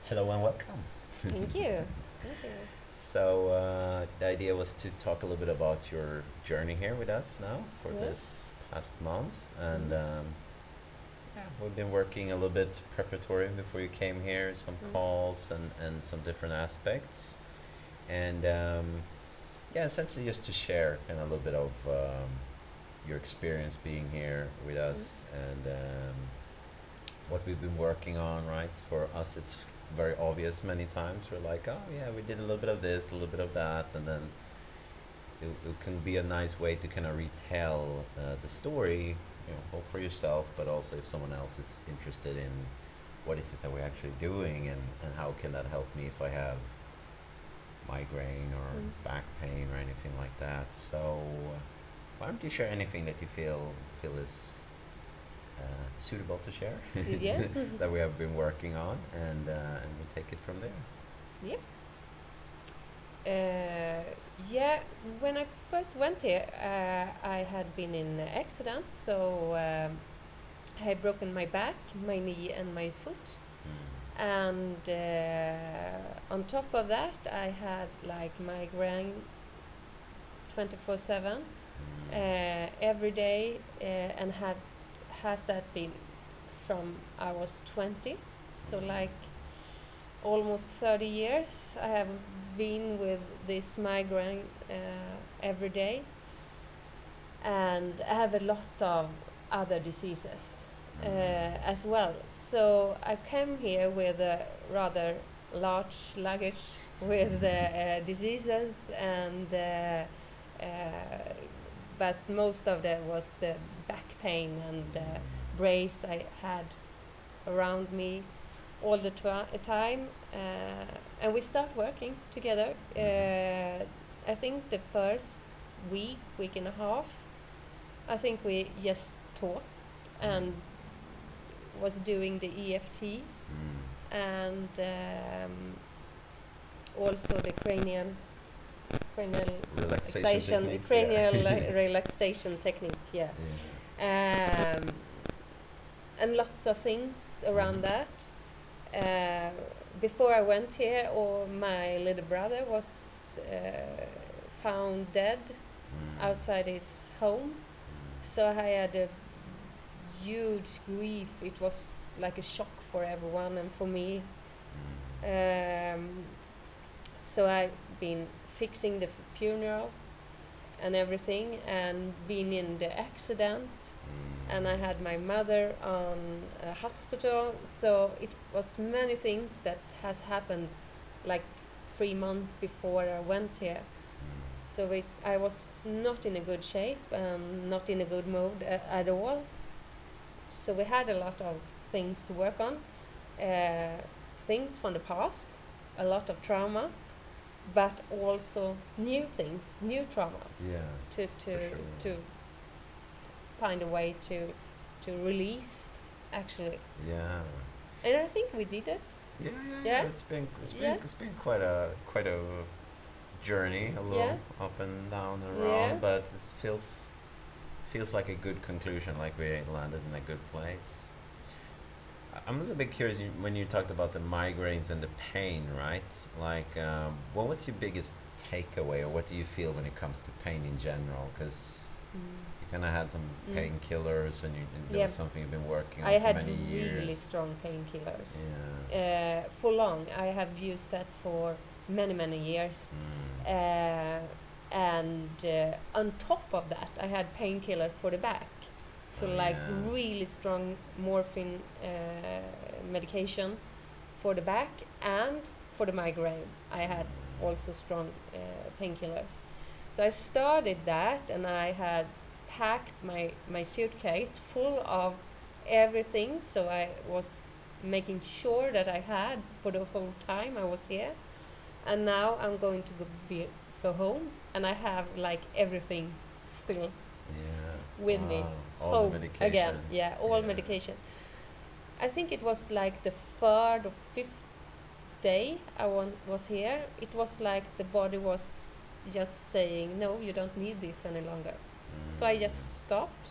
Hello and welcome. Thank you. Thank you. So, the idea was to talk a little bit about your journey here with us now for Yeah. this past month. And Mm. yeah, we've been working a little bit preparatory before you came here, some Mm. calls and some different aspects. And yeah, essentially just to share kind of a little bit of your experience being here with Mm. us and what we've been working on, right? For us, it's very obvious many times. We're like, oh, yeah, we did a little bit of this, a little bit of that, and then it can be a nice way to kind of retell the story, both for yourself, but also if someone else is interested in what is it that we're actually doing and how can that help me if I have migraine or Mm. back pain or anything like that. So, why don't you share anything that you feel is suitable to share Yeah. that we have been working on, and we take it from there. Yeah. Yeah. When I first went here, I had been in an accident, so I had broken my back, my knee, and my foot. And on top of that, I had like migraine 24/7 every day, and has that been from I was 20, so like almost 30 years I have been with this migraine every day, and I have a lot of other diseases as well. So I came here with a rather large luggage with diseases, and but most of that was the back pain and brace I had around me all the time, and we start working together. I think the first week and a half, I think we just talked and was doing the EFT and also the cranial Relaxation techniques, cranial yeah. relaxation technique. Yeah. Um, and lots of things around that. Before I went here, or my little brother was found dead outside his home, so I had a huge grief. It was like a shock for everyone and for me. So I've been fixing the funeral and everything, and been in the accident, and I had my mother on a hospital. So it was many things that has happened like 3 months before I went here. So I was not in a good shape and not in a good mood at all. So we had a lot of things to work on, things from the past, a lot of trauma, but also new things, new traumas, Yeah, to for sure. to find a way to release, actually. Yeah. And I think we did it. Yeah, Yeah. Yeah. It's been quite a journey, a Yeah. little up and down and Yeah. around, but it feels like a good conclusion, like we landed in a good place. I'm a little bit curious when you talked about the migraines and the pain, right? Like, what was your biggest takeaway, or what do you feel when it comes to pain in general? Because you kind of had some Mm. painkillers, and there Yeah. was something you've been working on I for had many really years. strong painkillers. Yeah. For long. I have used that for many years. And on top of that, I had painkillers for the back. So Oh, like yeah. really strong morphine medication for the back, and for the migraine I had also strong painkillers. So I started that, and I had packed my suitcase full of everything. So I was making sure that I had for the whole time I was here. And now I'm going to go home, and I have like everything still Yeah. with me Wow. All home the medication. again. Yeah, all Yeah. medication. I think it was like the third or fifth day was here. It was like the body was just saying, no, you don't need this any longer. So I just stopped,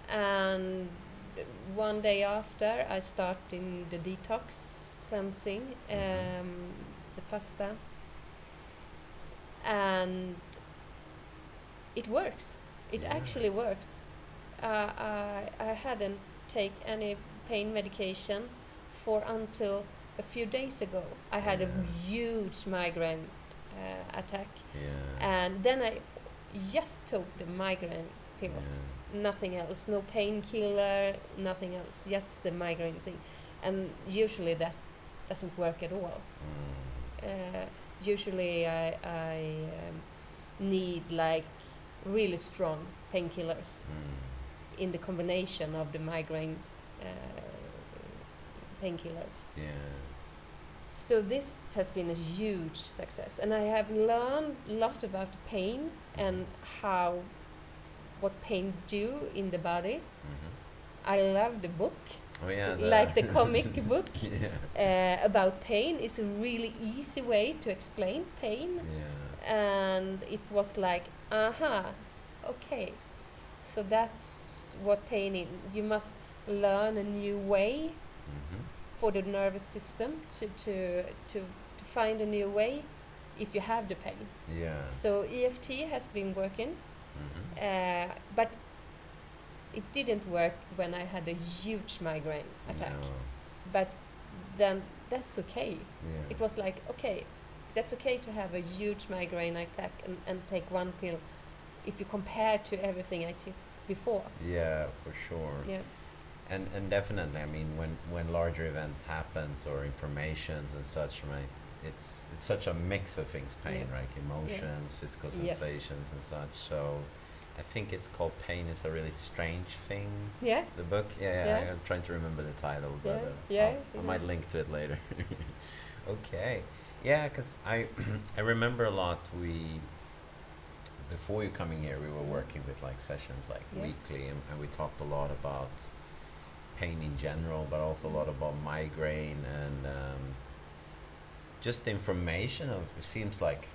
and one day after I started the detox, cleansing, Mhm. the fasta, and it works. It Yeah. actually worked. I hadn't take any pain medication for until a few days ago. I had a Yeah. huge migraine attack, Yeah. and then I just took the migraine pills. Nothing else, no painkiller, nothing else, just the migraine thing. And usually that doesn't work at all. Usually I need like really strong painkillers in the combination of the migraine painkillers. Yeah. So this has been a huge success, and I have learned a lot about pain and how what pain do in the body. I love the book, Oh yeah. like the comic book Yeah. about pain. It's a really easy way to explain pain, Yeah. and it was like, aha, okay, so that's what pain is. You must learn a new way for the nervous system to find a new way if you have the pain. Yeah. So EFT has been working, but it didn't work when I had a huge migraine attack. No. But then that's okay. Yeah. It was like, okay, that's okay to have a huge migraine attack and take one pill if you compare to everything I took before. Yeah, for sure. Yeah. And definitely, I mean, when larger events happens or informations and such, right? It's such a mix of things, pain, Yeah. right? Emotions, physical Yes. sensations, and such. So, I think it's called Pain is a Really Strange Thing. Yeah. The book, yeah. Yeah. I'm trying to remember the title, but Yeah, I it might is. link to it later. Okay, yeah, because I remember a lot. Before you coming here, we were working with like sessions like Yeah. weekly, and we talked a lot about pain in general, but also a lot about migraine and just information of. It seems like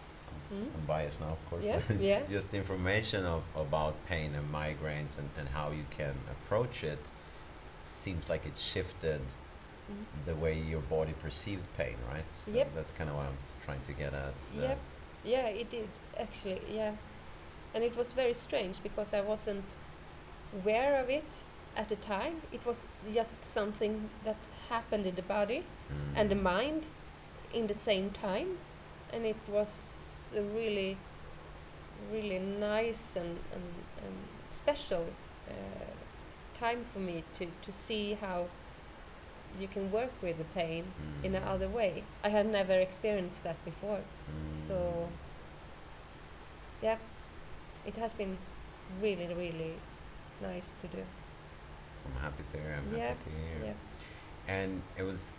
I'm biased now, of course. Yeah, but yeah. just information about pain and migraines and how you can approach it. Seems like it shifted the way your body perceived pain, right? So Yep. that's kind of what I was trying to get at. Yep. Yeah, it did actually. Yeah, and it was very strange because I wasn't aware of it at the time. It was just something that happened in the body and the mind in the same time, and it was a really, really nice and special time for me to see how you can work with the pain in another way. I had never experienced that before. So, yeah, it has been really, really nice to do. I'm happy to hear. I'm Yeah, happy to hear. yeah. And it was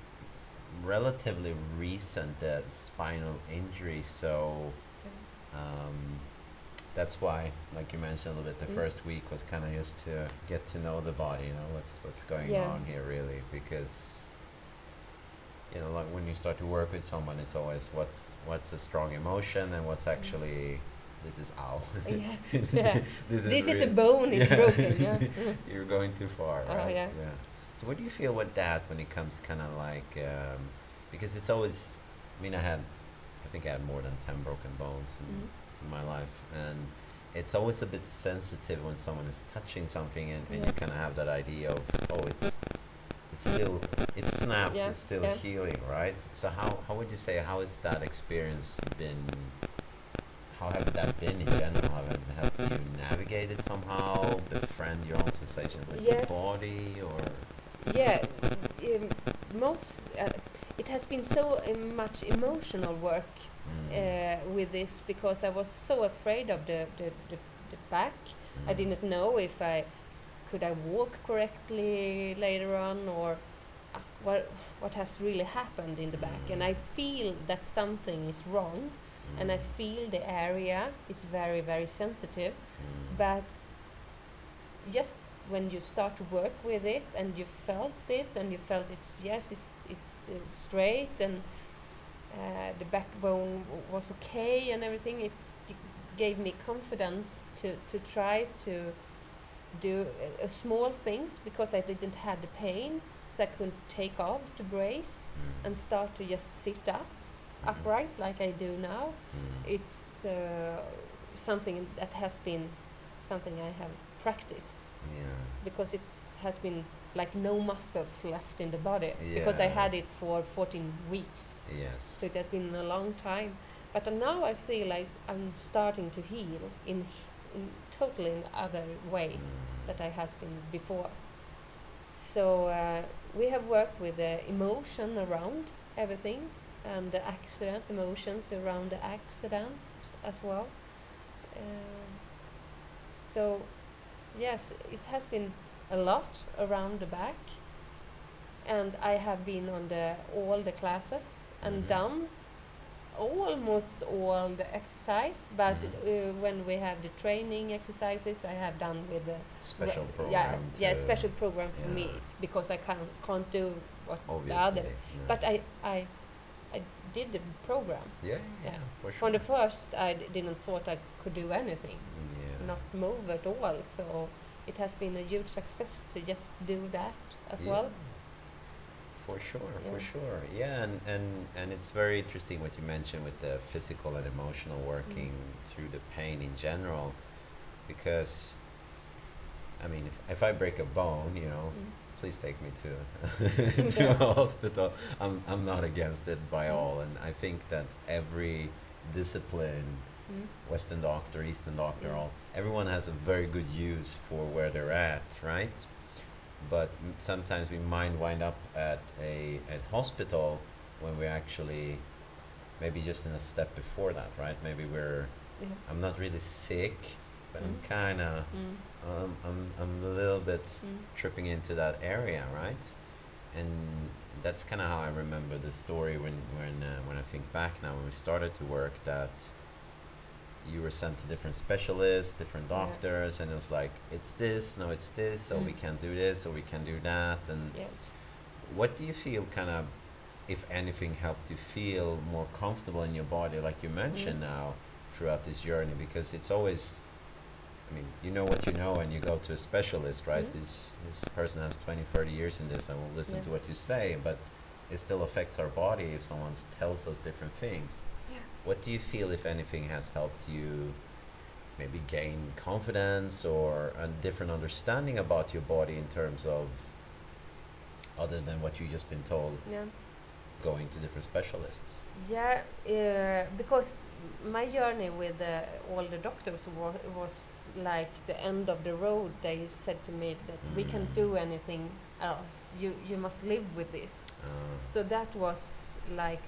relatively recent, the spinal injury, so that's why, like you mentioned a little bit, the first week was kind of just to get to know the body, you know, what's going Yeah. on here really, because you know, like when you start to work with someone, it's always what's a strong emotion and what's actually this is ow. Yeah, yeah. This is a real- bone, it's Yeah. broken, yeah. You're going too far, right? Yeah. So what do you feel with that when it comes kind of like, because it's always, I mean, I think I had more than 10 broken bones in my life, and it's always a bit sensitive when someone is touching something and you kind of have that idea of, oh, it's snapped, Yeah, it's still yeah. healing, right? So how would you say, how has that experience been? How have that been in general? Have you navigated somehow, befriend your own sensation with your Yes. body, or? Yeah, it has been so much emotional work with this because I was so afraid of the back. I didn't know if I could walk correctly later on, or what has really happened in the back. And I feel that something is wrong, and I feel the area is very, very sensitive. But just when you start to work with it and you felt it's straight, and the backbone was okay and everything, it gave me confidence to try to do small things because I didn't have the pain, so I could take off the brace and start to just sit up upright like I do now. It's something that has been something I have practiced because it has been like no muscles left in the body because I had it for 14 weeks. Yes. So it has been a long time. But now I feel like I'm starting to heal in totally in other way that I has been before. So we have worked with the emotion around everything and the accident, emotions around the accident as well. So yes, it has been a lot around the back, and I have been on all the classes and done almost all the exercise, but when we have the training exercises, I have done with the special program. Special program for me because I can't do what obviously, the other. But I did the program. For sure. From the first, I didn't thought I could do anything, not move at all. So it has been a huge success to just do that as well. For sure. Yeah, and it's very interesting what you mentioned with the physical and emotional working through the pain in general, because I mean, if I break a bone, please take me to a hospital. I'm not against it by all, and I think that every discipline, Western doctor, Eastern doctor, everyone has a very good use for where they're at, right? But sometimes we might wind up at a hospital when we're actually maybe just in a step before that, right? Maybe I'm not really sick, but I'm kind of I'm a little bit tripping into that area, right? And that's kind of how I remember the story when I think back now, when we started to work, that you were sent to different specialists, different doctors, and it was like, it's this, no, it's this, so we can do this, or we can do that. And what do you feel kind of, if anything, helped you feel more comfortable in your body, like you mentioned now, throughout this journey? Because it's always, I mean, you know what you know, and you go to a specialist, right? This person has 20, 30 years in this, I will listen to what you say, but it still affects our body if someone tells us different things. What do you feel, if anything, has helped you maybe gain confidence or a different understanding about your body in terms of, other than what you just been told, going to different specialists? Because my journey with all the doctors was like the end of the road. They said to me that we can't do anything else. You must live with this. So that was like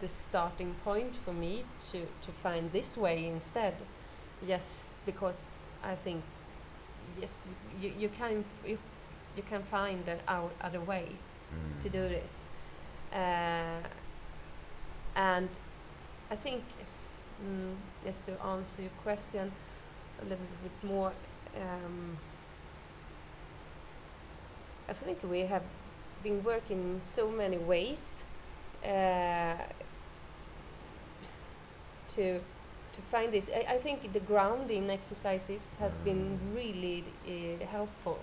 the starting point for me to find this way instead. Yes, because I think you can find an other way to do this, and I think just to answer your question a little bit more, I think we have been working in so many ways to find this. I think the grounding exercises has been really helpful.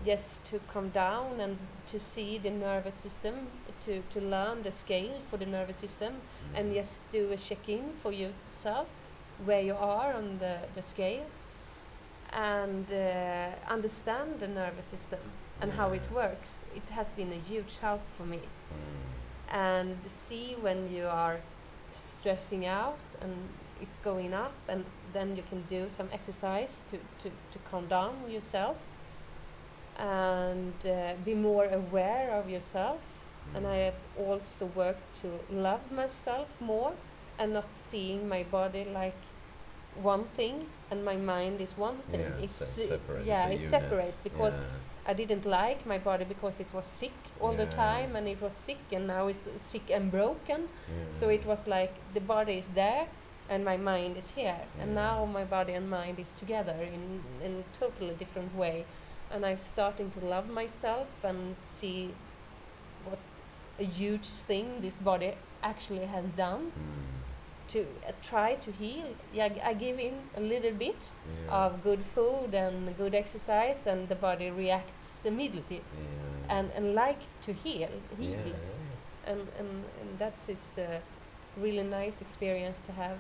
Just to come down and to see the nervous system, to learn the scale for the nervous system, and just do a check-in for yourself where you are on the scale, and understand the nervous system and how it works. It has been a huge help for me. And see when you are stressing out and it's going up, and then you can do some exercise to calm down yourself and be more aware of yourself. And I have also worked to love myself more and not seeing my body like one thing and my mind is one thing. It's separate. It's separate, because I didn't like my body because it was sick all the time, and it was sick, and now it's sick and broken. So it was like the body is there and my mind is here, and now my body and mind is together in a totally different way. And I'm starting to love myself and see what a huge thing this body actually has done. try to heal. Yeah, I give in a little bit Yeah. of good food and good exercise, and the body reacts immediately Yeah. and like to heal. Yeah. And that's is a really nice experience to have,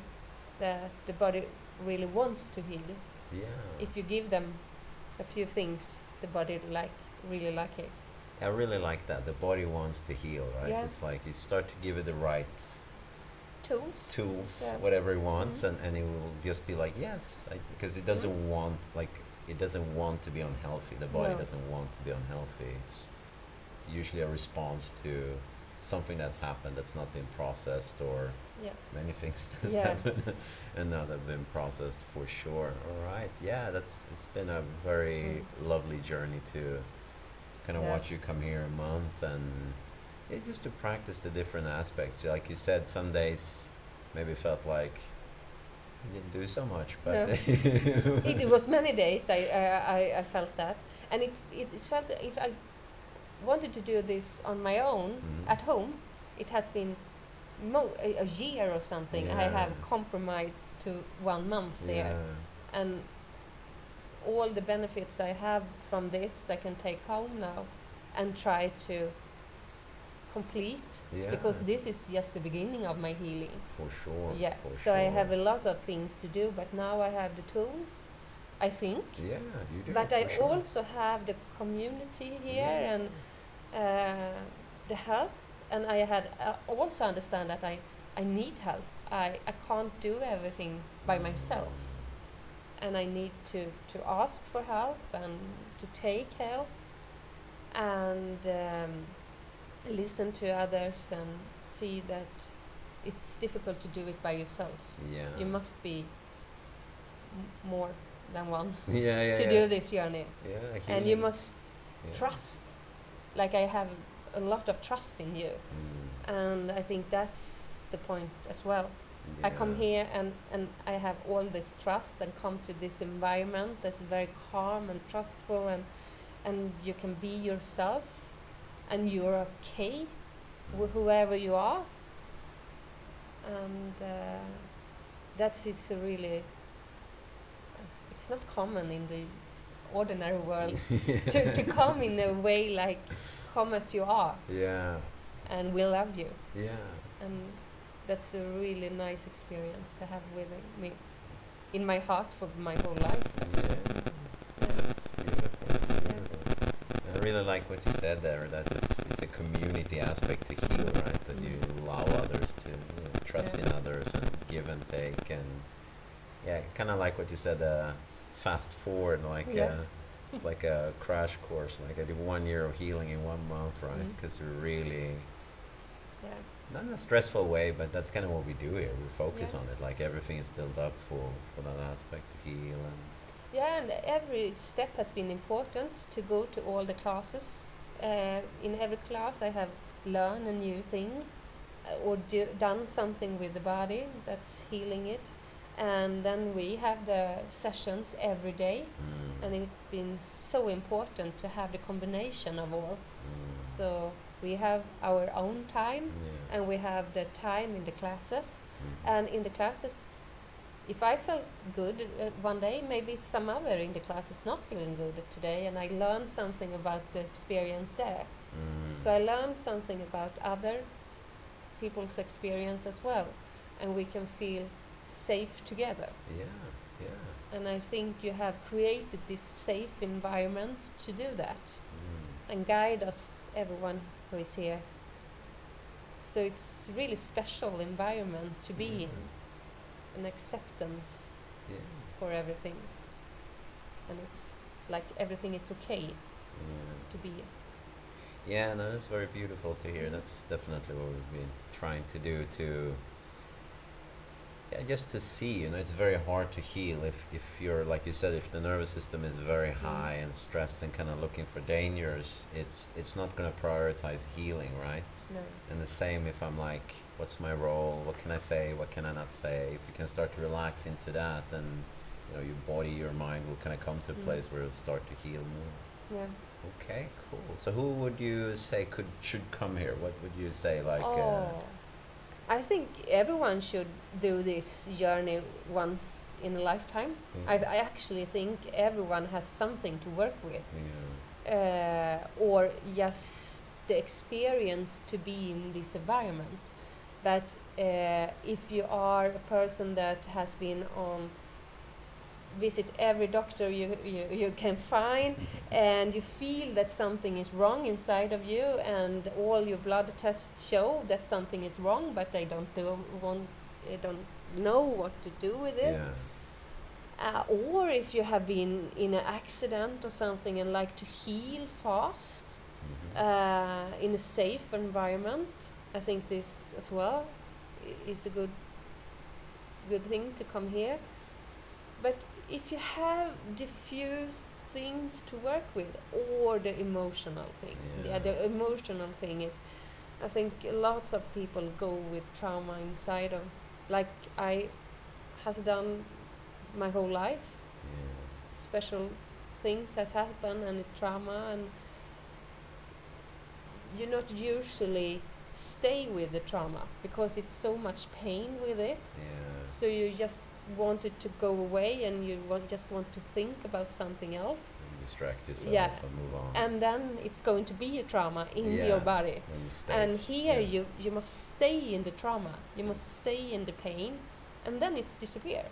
that the body really wants to heal. Yeah. If you give them a few things, the body really like it. I really like that. The body wants to heal, right? Yeah. It's like you start to give it the right tools, Yeah. whatever it wants, Mhm. and it will just be like, yes, because it doesn't want, like, it doesn't want to be unhealthy. The body No. doesn't want to be unhealthy. It's usually a response to something that's happened that's not been processed, or Yeah. many things that Yeah. happen and now they've been processed for sure. All right, yeah, it's been a very lovely journey to kind of Yeah. watch you come here a month, and yeah, just to practice the different aspects. Like you said, some days maybe felt like you didn't do so much, but No. It was many days I felt that, and it felt, if I wanted to do this on my own Mhm. at home, it has been a year or something. I Yeah. have compromised to 1 month there, Yeah. and all the benefits I have from this I can take home now and try to complete, Yeah. because this is just the beginning of my healing. For sure. Yeah, For so I sure. have a lot of things to do, but now I have the tools, I think. Yeah, you do. But for I sure. also have the community here, Yeah. and the help, and I had also understand that I need help. I can't do everything by myself, and I need to ask for help and to take help, and listen to others and see that it's difficult to do it by yourself. Yeah. You must be more than one Yeah. to Yeah. do this journey, Yeah. and you healing. must Yeah. trust. Like, I have a lot of trust in you, Mm. and I think that's the point as well. I come Yeah. here and I have all this trust, and come to this environment that's very calm and trustful, and you can be yourself, and you're okay whoever you are, and that is a really, it's not common in the ordinary world to come in a way like, come as you are, Yeah. and we love you, Yeah. and that's a really nice experience to have with me in my heart for my whole life, actually. Yeah. It's beautiful. It's beautiful. I really like what you said there, that it's a community aspect to heal, right? That you allow others to, trust in others and give and take, and yeah, kind of like what you said. Fast forward, like Yeah. it's like a crash course. Like I did 1 year of healing in 1 month, right? Because you're really Yeah. not in a stressful way, but that's kind of what we do here. We focus Yeah. on it. Like everything is built up for that aspect to heal, and Yeah, and every step has been important to go to all the classes. In every class, I have learned a new thing, or done something with the body that's healing it. And then we have the sessions every day, and it's been so important to have the combination of all. So we have our own time, yeah. and we have the time in the classes. Mhm. And in the classes, if I felt good one day, maybe some other in the class is not feeling good today, and I learned something about the experience there. So I learned something about other people's experience as well, and we can feel safe together. Yeah. And I think you have created this safe environment to do that, and guide us, everyone who is here. So it's really special environment to be in, an acceptance Yeah. for everything, and it's like everything is okay Yeah. to be. Yeah, no, that's very beautiful to hear. That's definitely what we've been trying to do to, yeah, just to see, it's very hard to heal if you're, like you said, if the nervous system is very high and stressed and kind of looking for dangers, it's not going to prioritize healing, right? No. And the same if I'm like, what's my role? What can I say? What can I not say? If you can start to relax into that, then your body, your mind will kind of come to a place where it'll start to heal more. Yeah. Okay, cool. So who would you say should come here? What would you say? Like, Oh, I think everyone should do this journey once in a lifetime. I actually think everyone has something to work with, or just the experience to be in this environment. But if you are a person that has been on visit every doctor you can find, and you feel that something is wrong inside of you, and all your blood tests show that something is wrong, but they don't know what to do with it. Or if you have been in an accident or something and like to heal fast in a safe environment, I think this as well is a good thing to come here. But if you have diffuse things to work with, or the emotional thing, the emotional thing is, I think lots of people go with trauma inside of, like I has done my whole life. Special things has happened, and trauma, and you not usually stay with the trauma because it's so much pain with it. So you just want it to go away, and you just want to think about something else. And distract yourself and move on. And then it's going to be a trauma in your body. And here you must stay in the trauma. You must stay in the pain, and then it's disappear.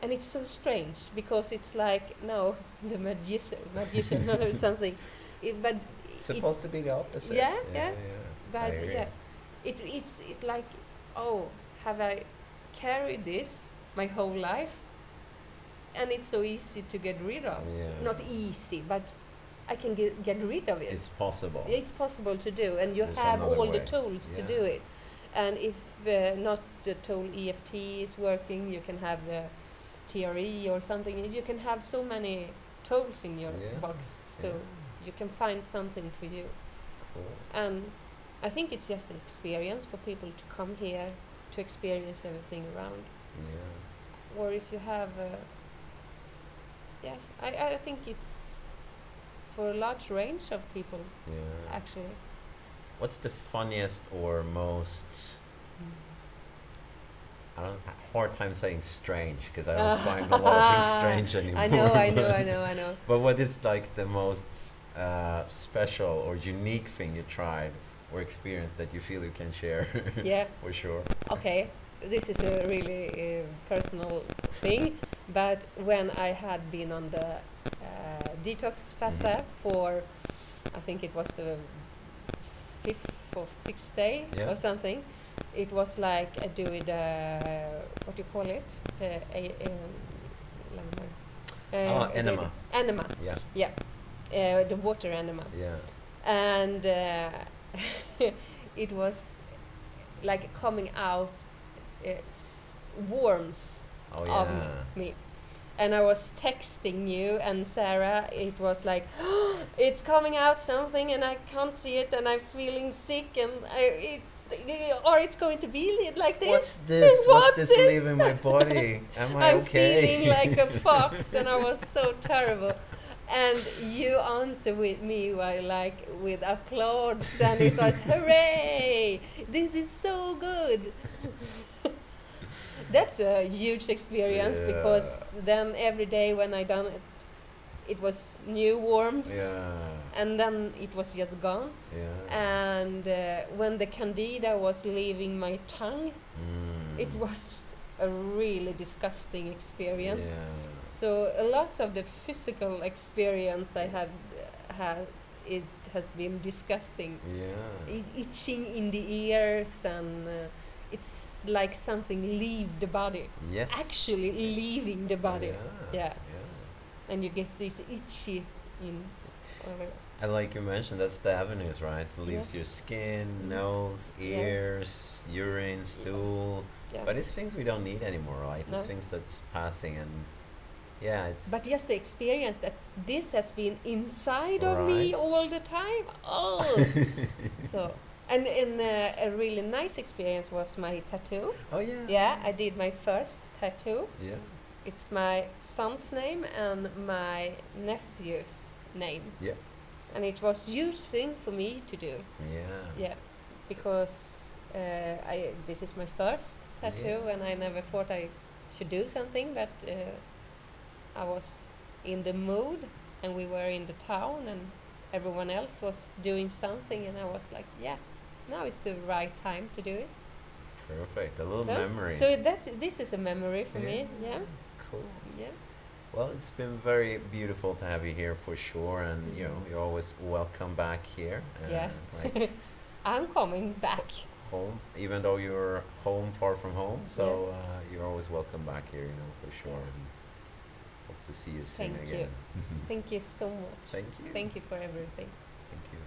And it's so strange because it's like, no, the magician or something. But it's supposed to be the opposite. But it's like, oh, have I carried this my whole life? And it's so easy to get rid of. Not easy, but I can get rid of it. It's possible. It's possible to do, and you have all the tools to do it. And if not the tool EFT is working, you can have the TRE or something. You can have so many tools in your box, so you can find something for you. And I think it's just an experience for people to come here to experience everything around. Or if you have I think it's for a large range of people, actually. What's the funniest or most hard time saying strange, because I don't find a lot of things strange anymore. I know. But what is like the most special or unique thing you tried or experienced that you feel you can share? For sure. Okay, this is a really personal thing, but when I had been on the detox fast for, I think it was the 5th or 6th day or something, it was like I do it, what do you call it? Enema. Enema. The water enema. And it was like coming out worms of me. And I was texting you and Sarah, it was like, oh, it's coming out something and I can't see it and I'm feeling sick, and it's going to be like this. What's this? What's this leaving my body? Am I okay? I'm feeling like a fox, and I was so terrible. And you answer with me with applause, and it's like, hooray! This is so good. That's a huge experience, because then every day when I done it, it was new worms, and then it was just gone. And when the candida was leaving my tongue, it was a really disgusting experience. So a lot of the physical experience I had, it has been disgusting. Itching in the ears, and it's like something leave the body. Actually leaving the body. And you get this itchy in. And like you mentioned, that's the avenues, right? It leaves your skin, nose, ears, urine, stool. But it's things we don't need anymore, right? It's things that's passing, and it's. But just the experience that this has been inside of me all the time. Oh, so. And a really nice experience was my tattoo. I did my first tattoo. It's my son's name and my nephew's name. And it was a huge thing for me to do. Because This is my first tattoo, Yeah. and I never thought I should do something, but I was in the mood, and we were in the town, and everyone else was doing something, and I was like, yeah, now is the right time to do it. Perfect. A little So, memory. so this is a memory for me. Yeah, Cool. yeah. Well, it's been very beautiful to have you here for sure, and you know Mhm. you're always welcome back here. Yeah. Like I'm coming back. home, even though you're home far from home, so you're always welcome back here, you know, for sure. And hope to see you soon Thank you. again. Thank you so much. Thank you. Thank you for everything. Thank you.